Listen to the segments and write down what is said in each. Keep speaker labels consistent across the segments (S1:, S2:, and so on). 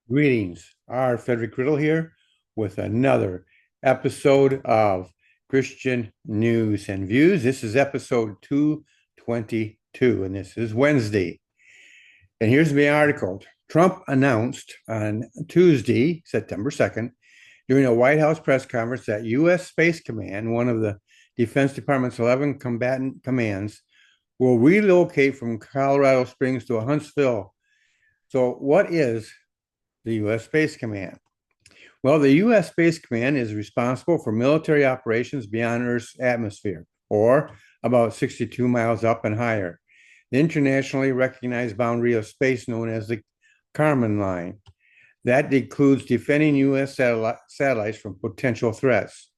S1: Greetings. Our Frederick Riddle here with another episode of Christian News and Views. This is episode 222, and this is Wednesday. And here's the article. Trump announced on Tuesday, September 2nd, during a White House press conference that U.S. Space Command, one of the Defense Department's 11 combatant commands, will relocate from Colorado Springs to Huntsville. So, what is the U.S. Space Command? Well, the U.S. Space Command is responsible for military operations beyond Earth's atmosphere, or about 62 miles up and higher. The internationally recognized boundary of space known as the Kármán line. That includes defending U.S. satellites from potential threats.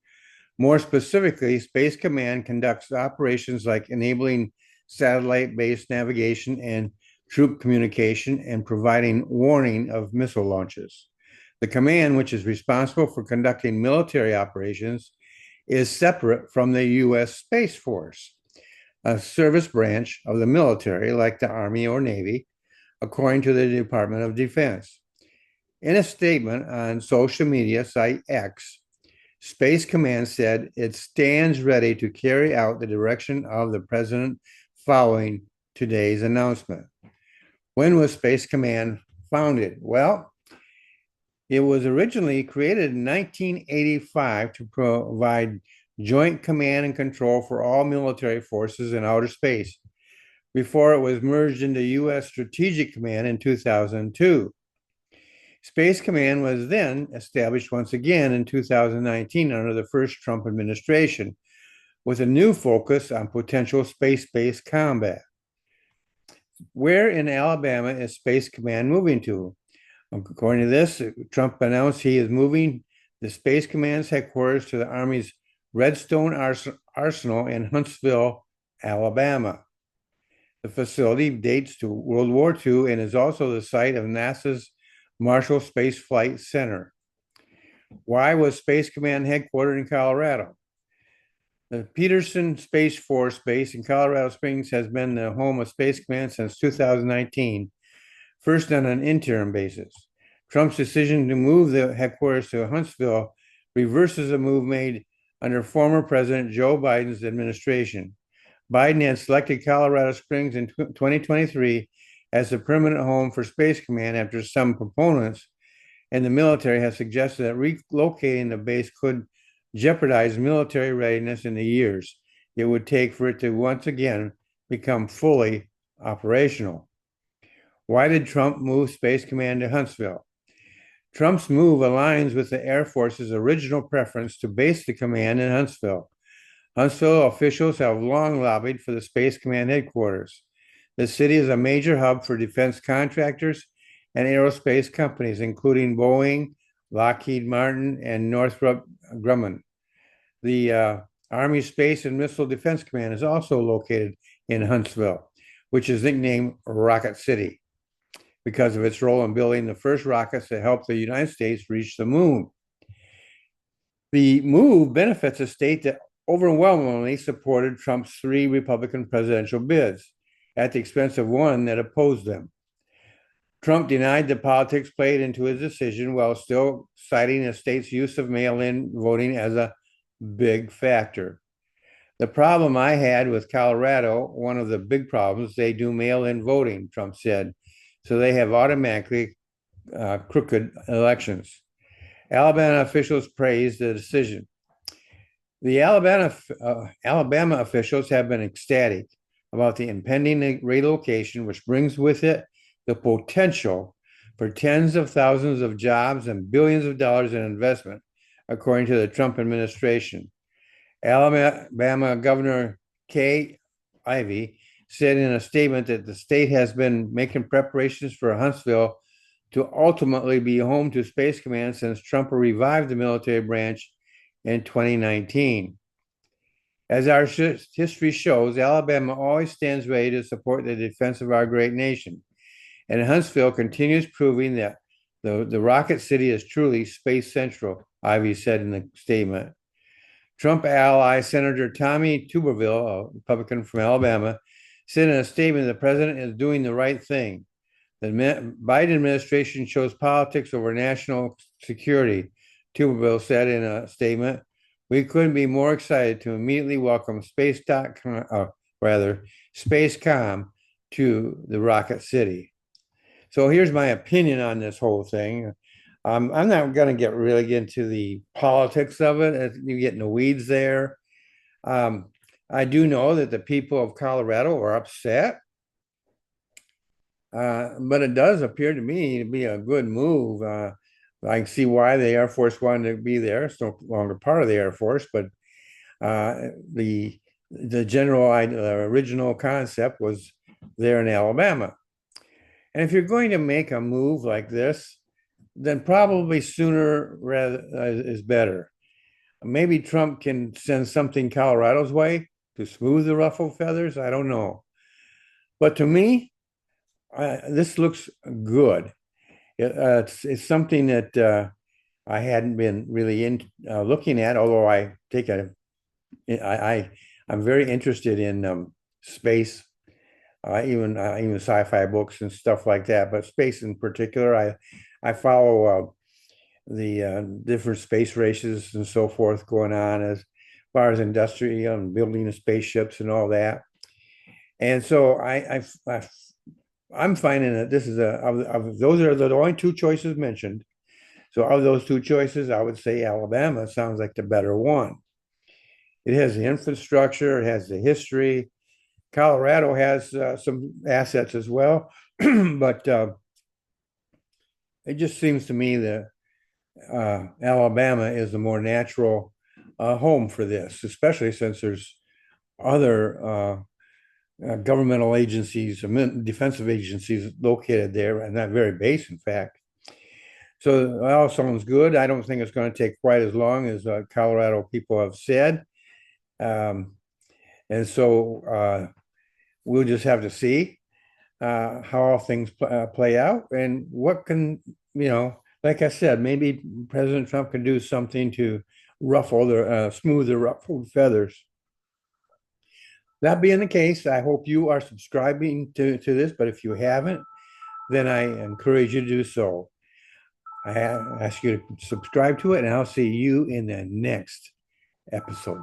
S1: More specifically, Space Command conducts operations like enabling satellite-based navigation and troop communication and providing warning of missile launches. The command, which is responsible for conducting military operations, is separate from the U.S. Space Force, a service branch of the military like the Army or Navy, according to the Department of Defense. In a statement on social media site X, Space Command said it stands ready to carry out the direction of the president following today's announcement. When was Space Command founded? Well, it was originally created in 1985 to provide joint command and control for all military forces in outer space before it was merged into U.S. Strategic Command in 2002. Space Command was then established once again in 2019 under the first Trump administration with a new focus on potential space-based combat. Where in Alabama is Space Command moving to? According to this, Trump announced he is moving the Space Command's headquarters to the Army's Redstone Arsenal in Huntsville, Alabama. The facility dates to World War II and is also the site of NASA's Marshall Space Flight Center. Why was Space Command headquartered in Colorado? The Peterson Space Force Base in Colorado Springs has been the home of Space Command since 2019, first on an interim basis. Trump's decision to move the headquarters to Huntsville reverses a move made under former President Joe Biden's administration. Biden had selected Colorado Springs in 2023 as the permanent home for Space Command after some proponents in the military have suggested that relocating the base could jeopardize military readiness in the years it would take for it to once again become fully operational. Why did Trump move Space Command to Huntsville? Trump's move aligns with the Air Force's original preference to base the command in Huntsville. Huntsville officials have long lobbied for the Space Command headquarters. The city is a major hub for defense contractors and aerospace companies, including Boeing, Lockheed Martin, and Northrop Grumman. The Army Space and Missile Defense Command is also located in Huntsville, which is nicknamed Rocket City because of its role in building the first rockets that helped the United States reach the moon. The move benefits a state that overwhelmingly supported Trump's three Republican presidential bids at the expense of one that opposed them. Trump denied the politics played into his decision while still citing the state's use of mail-in voting as a big factor. The problem I had with Colorado, one of the big problems, they do mail-in voting, Trump said. So they have automatically crooked elections. Alabama officials praised the decision. The Alabama officials have been ecstatic about the impending relocation, which brings with it the potential for tens of thousands of jobs and billions of dollars in investment, according to the Trump administration. Alabama Governor Kay Ivey said in a statement that the state has been making preparations for Huntsville to ultimately be home to Space Command since Trump revived the military branch in 2019. As our history shows, Alabama always stands ready to support the defense of our great nation. And Huntsville continues proving that the Rocket City is truly space central, Ivey said in the statement. Trump ally Senator Tommy Tuberville, a Republican from Alabama, said in a statement the president is doing the right thing. The Biden administration chose politics over national security, Tuberville said in a statement. We couldn't be more excited to immediately welcome Spacecom to the Rocket City. So here's my opinion on this whole thing. I'm not going to really get into the politics of it. You get in the weeds there. I do know that the people of Colorado are upset, but it does appear to me to be a good move. I can see why the Air Force wanted to be there. It's no longer part of the Air Force, but the original concept was there in Alabama. And if you're going to make a move like this, then probably sooner rather is better. Maybe Trump can send something Colorado's way to smooth the ruffled feathers. I don't know. But to me, this looks good. It's something that I hadn't been really looking at, although I'm very interested in space, even sci-fi books and stuff like that. But space in particular, I follow the different space races and so forth going on as far as industry and building the spaceships and all that. And so I'm finding that this is those are the only two choices mentioned. So of those two choices, I would say Alabama sounds like the better one. It has the infrastructure, it has the history. Colorado has some assets as well, but it just seems to me that Alabama is the more natural home for this, especially since there's other governmental agencies, defensive agencies located there, and that very base, in fact. So it all sounds good. I don't think it's going to take quite as long as Colorado people have said. And so we'll just have to see how all things play out and what can, like I said, maybe President Trump can do something to smooth the ruffled feathers. That being the case, I hope you are subscribing to this, but if you haven't, then I encourage you to do so. I ask you to subscribe to it, and I'll see you in the next episode.